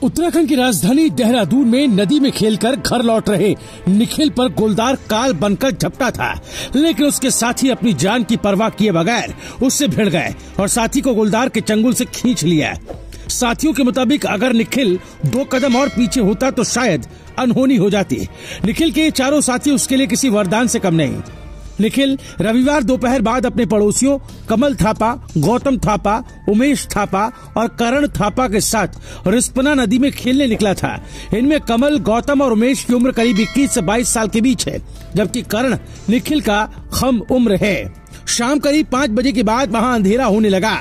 उत्तराखंड की राजधानी देहरादून में नदी में खेलकर घर लौट रहे निखिल पर गुलदार काल बनकर झपटा था, लेकिन उसके साथी अपनी जान की परवाह किए बगैर उससे भिड़ गए और साथी को गुलदार के चंगुल से खींच लिया। साथियों के मुताबिक अगर निखिल 2 कदम और पीछे होता तो शायद अनहोनी हो जाती। निखिल के चारों साथी उसके लिए किसी वरदान से कम नहीं। निखिल रविवार दोपहर बाद अपने पड़ोसियों कमल थापा, गौतम थापा, उमेश थापा और करण थापा के साथ रिस्पना नदी में खेलने निकला था। इनमें कमल, गौतम और उमेश की उम्र करीब 21 से 22 साल के बीच है, जबकि करण निखिल का कम उम्र है। शाम करीब 5 बजे के बाद वहाँ अंधेरा होने लगा।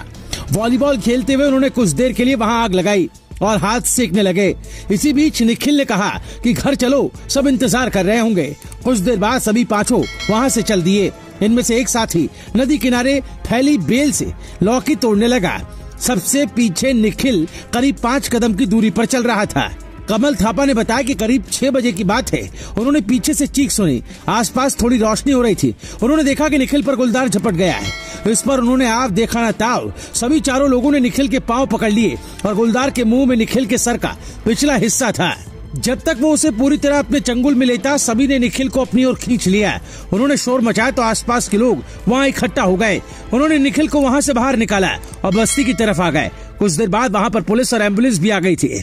वॉलीबॉल खेलते हुए उन्होंने कुछ देर के लिए वहाँ आग लगाई और हाथ सेकने लगे। इसी बीच निखिल ने कहा कि घर चलो, सब इंतजार कर रहे होंगे। कुछ देर बाद सभी पांचों वहां से चल दिए। इनमें से एक साथी नदी किनारे फैली बेल से लौकी तोड़ने लगा। सबसे पीछे निखिल करीब 5 कदम की दूरी पर चल रहा था। कमल थापा ने बताया कि करीब 6 बजे की बात है। उन्होंने पीछे से चीख सुनी। आसपास थोड़ी रोशनी हो रही थी। उन्होंने देखा कि निखिल पर गुलदार झपट गया है। इस पर उन्होंने आप देखा न ताव। सभी चारों लोगों ने निखिल के पांव पकड़ लिए और गुलदार के मुंह में निखिल के सर का पिछला हिस्सा था। जब तक वो उसे पूरी तरह अपने चंगुल में लेता, सभी ने निखिल को अपनी ओर खींच लिया। उन्होंने शोर मचाया तो आसपास के लोग वहाँ इकट्ठा हो गए। उन्होंने निखिल को वहाँ से बाहर निकाला और बस्ती की तरफ आ गए। कुछ देर बाद वहाँ पर पुलिस और एम्बुलेंस भी आ गई थी।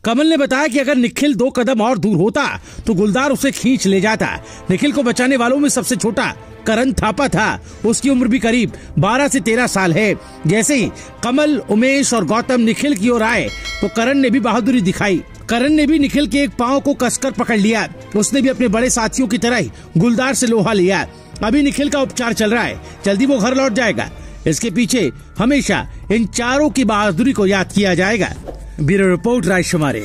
कमल ने बताया कि अगर निखिल 2 कदम और दूर होता तो गुलदार उसे खींच ले जाता। निखिल को बचाने वालों में सबसे छोटा करण थापा था। उसकी उम्र भी करीब 12 से 13 साल है। जैसे ही कमल, उमेश और गौतम निखिल की ओर आए तो करण ने भी बहादुरी दिखाई। करण ने भी निखिल के एक पांव को कसकर पकड़ लिया। उसने भी अपने बड़े साथियों की तरह ही गुलदार से लोहा लिया। अभी निखिल का उपचार चल रहा है, जल्दी वो घर लौट जाएगा। इसके पीछे हमेशा इन चारों की बहादुरी को याद किया जाएगा। ब्यूरो रिपोर्ट, राजकुमारी।